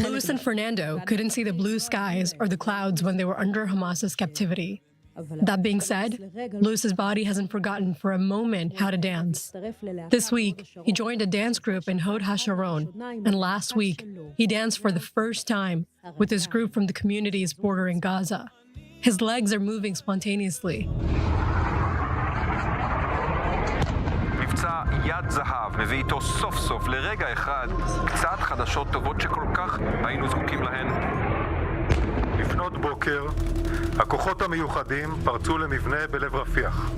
Louis and Fernando couldn't see the blue skies or the clouds when they were under Hamas's captivity. That being said, Louis's body hasn't forgotten for a moment how to dance. This week, he joined a dance group in Hod HaSharon, and last week, he danced for the first time with his group from the communities bordering Gaza. His legs are moving spontaneously. מבצע יד זהב מביא איתו סוף סוף לרגע אחד קצת חדשות טובות שכל כך היינו זקוקים להן. לפנות בוקר, הכוחות המיוחדים פרצו למבנה בלב רפיח.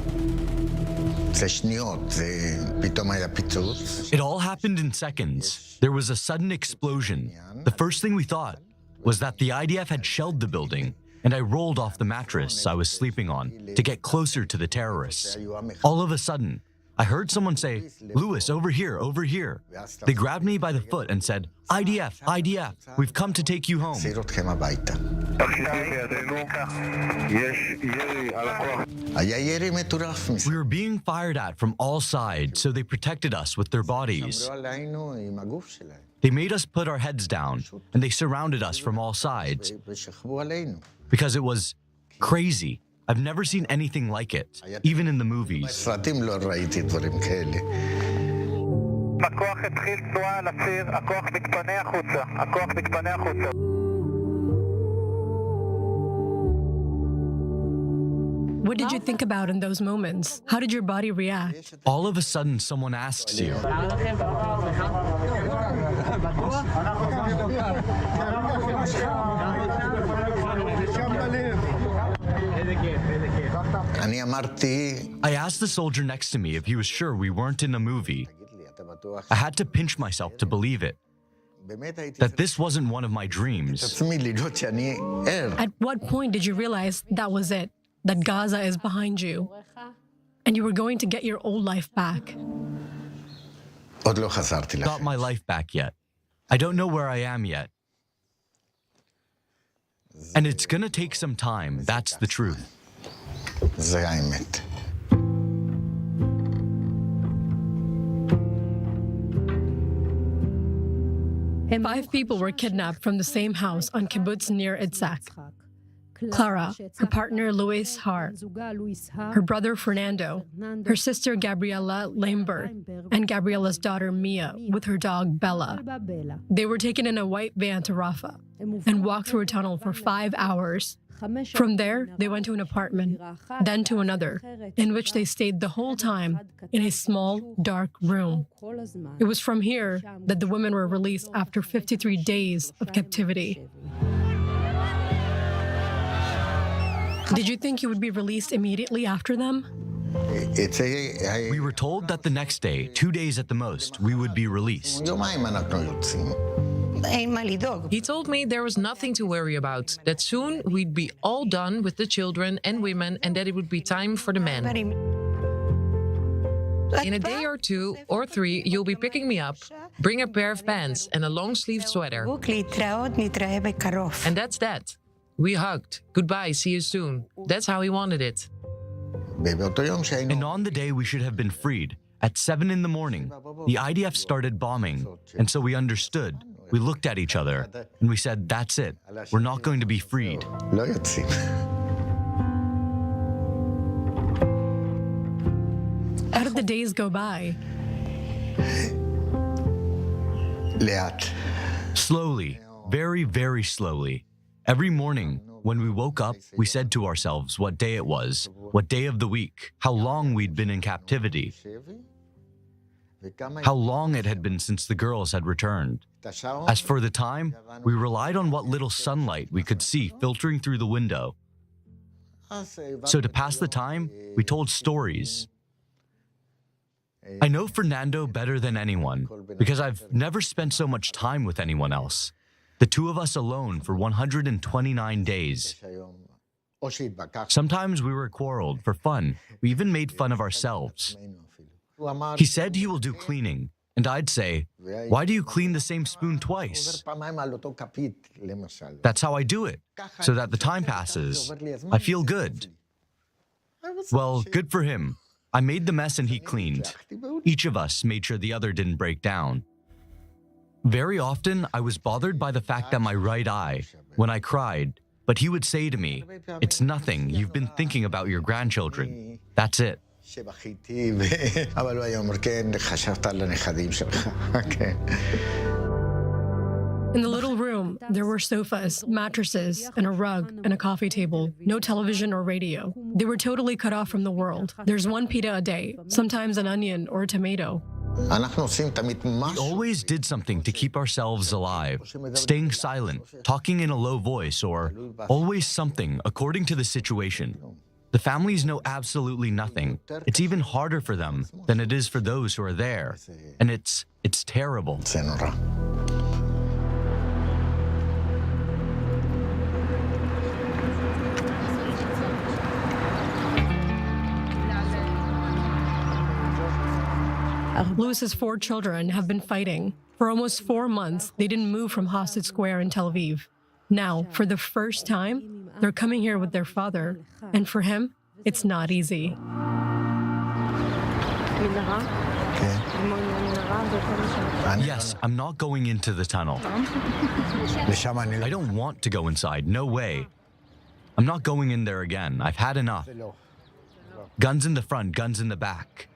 It all happened in seconds. There was a sudden explosion. The first thing we thought was that the IDF had shelled the building, and I rolled off the mattress I was sleeping on to get closer to the terrorists. All of a sudden, I heard someone say, "Louis, over here, over here." They grabbed me by the foot and said, "IDF, IDF, we've come to take you home." We were being fired at from all sides, so they protected us with their bodies. They made us put our heads down, and they surrounded us from all sides because it was crazy. I've never seen anything like it, even in the movies. What did you think about in those moments? How did your body react? All of a sudden, someone asks you, I asked the soldier next to me if he was sure we weren't in a movie. I had to pinch myself to believe it, that this wasn't one of my dreams. At what point did you realize that was it, that Gaza is behind you, and you were going to get your old life back? Got my life back yet. I don't know where I am yet. And it's gonna take some time, that's the truth. 5 people were kidnapped from the same house on kibbutz near Itzhak. Clara, her partner Luis Har, her brother Fernando, her sister Gabriela Lambert, and Gabriela's daughter Mia with her dog Bella. They were taken in a white van to Rafah and walked through a tunnel for 5 hours. From there, they went to an apartment, then to another, in which they stayed the whole time in a small, dark room. It was from here that the women were released after 53 days of captivity. Did you think you would be released immediately after them? We were told that the next day, 2 days at the most, we would be released. He told me there was nothing to worry about, that soon we'd be all done with the children and women and that it would be time for the men. In a day or 2 or 3, you'll be picking me up, bring a pair of pants and a long-sleeved sweater. And that's that. We hugged. Goodbye, see you soon. That's how he wanted it. And on the day we should have been freed, at 7 in the morning, the IDF started bombing, and so we understood. We looked at each other, and we said, that's it. We're not going to be freed. How did the days go by? Slowly, very, very slowly. Every morning, when we woke up, we said to ourselves what day it was, what day of the week, how long we'd been in captivity, how long it had been since the girls had returned. As for the time, we relied on what little sunlight we could see filtering through the window. So to pass the time, we told stories. I know Fernando better than anyone, because I've never spent so much time with anyone else. The 2 of us alone for 129 days. Sometimes we were quarreled for fun. We even made fun of ourselves. He said he will do cleaning, and I'd say, why do you clean the same spoon twice? That's how I do it, so that the time passes. I feel good. Well, good for him. I made the mess and he cleaned. Each of us made sure the other didn't break down. Very often, I was bothered by the fact that my right eye, when I cried, but he would say to me, "It's nothing, you've been thinking about your grandchildren. That's it." אבל הוא היה אומר, כן, חשבת על הנכדים שלך. כן. In the little room, there were sofas, mattresses, and a rug, and a coffee table. No television or radio. They were totally cut off from the world. There's one pita a day, sometimes an onion or a tomato. We always did something to keep ourselves alive, staying silent, talking in a low voice, or always something according to the situation. The families know absolutely nothing. It's even harder for them than it is for those who are there. And it's terrible. Louis's 4 children have been fighting. For almost 4 months, they didn't move from Hosted Square in Tel Aviv. Now, for the first time, they're coming here with their father. And for him, it's not easy. Yes, I'm not going into the tunnel. I don't want to go inside, no way. I'm not going in there again. I've had enough. Guns in the front, guns in the back.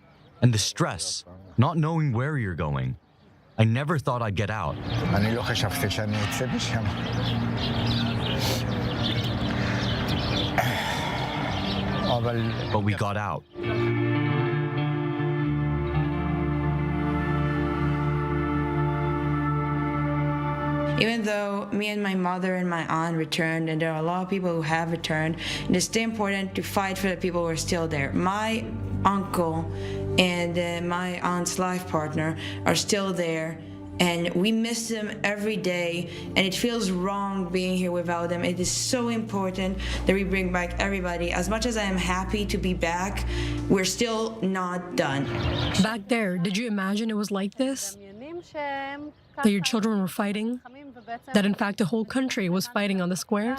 And the stress, not knowing where you're going. I never thought I'd get out. But we got out. Even though me and my mother and my aunt returned, and there are a lot of people who have returned, it is still important to fight for the people who are still there. My uncle and my aunt's life partner are still there, and we miss them every day, and it feels wrong being here without them. It is so important that we bring back everybody. As much as I am happy to be back, we're still not done. Back there, did you imagine it was like this? That your children were fighting? That in fact the whole country was fighting on the square?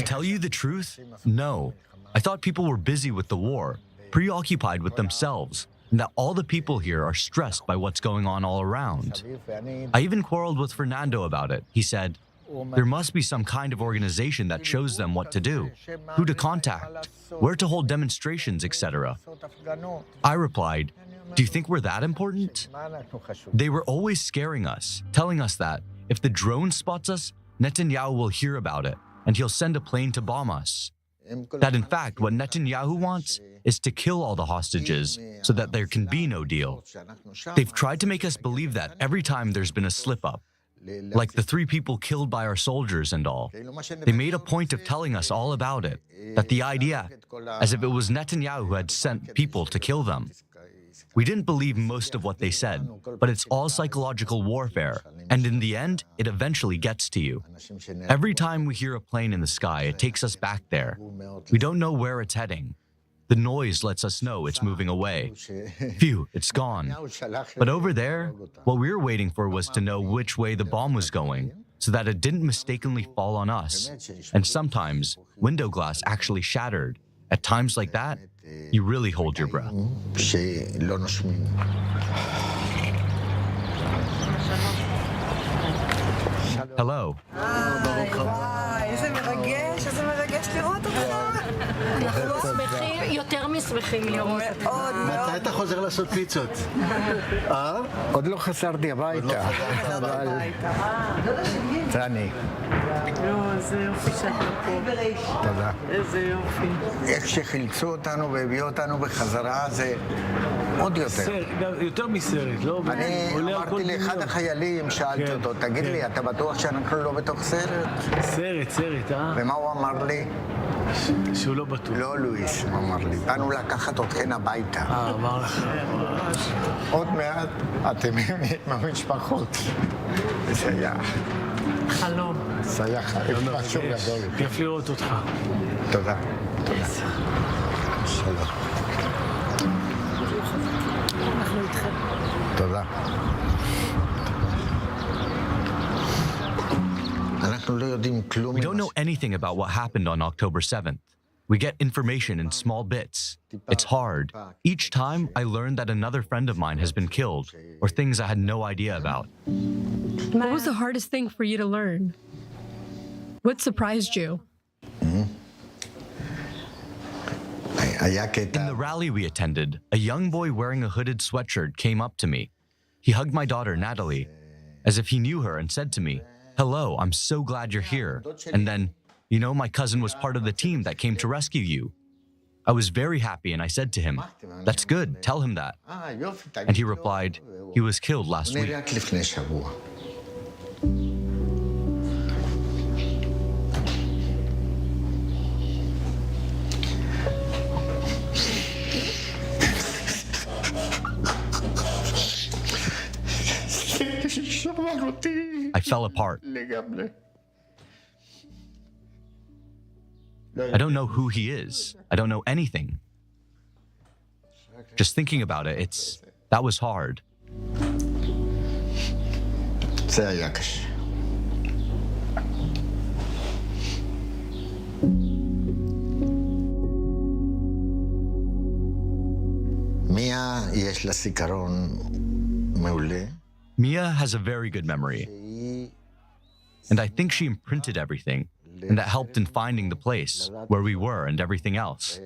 To tell you the truth, no. I thought people were busy with the war, preoccupied with themselves, and that all the people here are stressed by what's going on all around. I even quarreled with Fernando about it. He said, there must be some kind of organization that shows them what to do, who to contact, where to hold demonstrations, etc. I replied, do you think we're that important? They were always scaring us, telling us that if the drone spots us, Netanyahu will hear about it, and he'll send a plane to bomb us. That in fact, what Netanyahu wants is to kill all the hostages so that there can be no deal. They've tried to make us believe that every time there's been a slip-up, like the 3 people killed by our soldiers and all. They made a point of telling us all about it, that the idea, as if it was Netanyahu who had sent people to kill them. We didn't believe most of what they said, but it's all psychological warfare, and in the end, it eventually gets to you. Every time we hear a plane in the sky, it takes us back there. We don't know where it's heading. The noise lets us know it's moving away. Phew, it's gone. But over there, what we were waiting for was to know which way the bomb was going, so that it didn't mistakenly fall on us. And sometimes, window glass actually shattered. At times like that, you really hold your breath. Hello. איזה מרגש, איזה מרגש לראות אותך. אנחנו שמחים, יותר משמחים לראות אותך. מתי אתה חוזר לעשות פיצות? עוד לא חזרתי הביתה. זה אני. איזה יופי שאתה פה. תודה. איזה יופי. איך שחילצו אותנו והביאו אותנו בחזרה זה עוד יותר. יותר מסרט, לא? אני אמרתי לאחד החיילים, שאלתי אותו, תגיד לי, אתה בטוח שאנחנו לא בתוך סרט? סרט, אה? ומה הוא אמר לי? שהוא לא בטוח. לא, לואיס, הוא אמר לי, באנו לקחת אתכן הביתה. אמר לך. עוד מעט אתם עם המשפחות. זה היה... חלום. זה היה משהו גדול. כיף לראות אותך. תודה. שלום. אנחנו איתכם. תודה. אנחנו לא יודעים כלום. We don't know anything about what happened on October 7th. We get information in small bits. It's hard. Each time, I learn that another friend of mine has been killed, or things I had no idea about. What was the hardest thing for you to learn? What surprised you? In the rally we attended, a young boy wearing a hooded sweatshirt came up to me. He hugged my daughter, Natalie, as if he knew her and said to me, "Hello, I'm so glad you're here." And then, "You know, my cousin was part of the team that came to rescue you." I was very happy and I said to him, "That's good, tell him that." And he replied, "He was killed last week." I fell apart. I don't know who he is. I don't know anything. Just thinking about it, that was hard. Mia has a very good memory, and I think she imprinted everything, and that helped in finding the place where we were and everything else.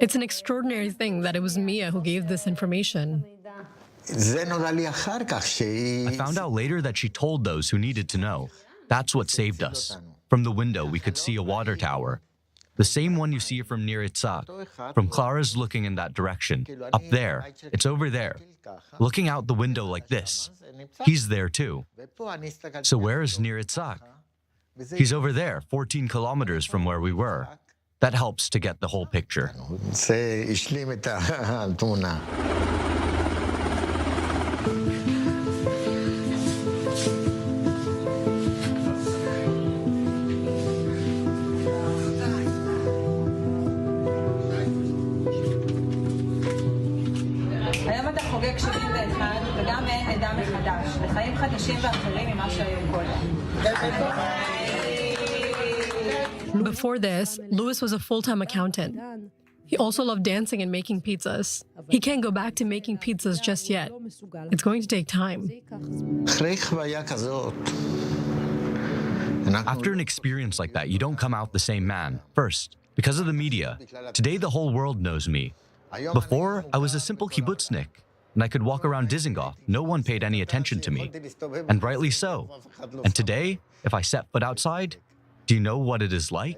It's an extraordinary thing that it was Mia who gave this information. I found out later that she told those who needed to know. That's what saved us. From the window, we could see a water tower. The same one you see from near Itzhak. From Clara's looking in that direction. Up there. It's over there. Looking out the window like this. He's there too. So where is Nir Itzhak? He's over there, 14 kilometers from where we were. That helps to get the whole picture. היום אתה חוגג 71 וגם מעין לידה מחדש, לחיים חדשים ואחרים ממה שהיו קודם. Before this, Louis was a full-time accountant. He also loved dancing and making pizzas. He can't go back to making pizzas just yet. It's going to take time. After an experience like that, you don't come out the same man. First, because of the media. Today, the whole world knows me. Before, I was a simple kibbutznik, and I could walk around Dizengoff. No one paid any attention to me, and rightly so. And today, if I set foot outside, do you know what it is like?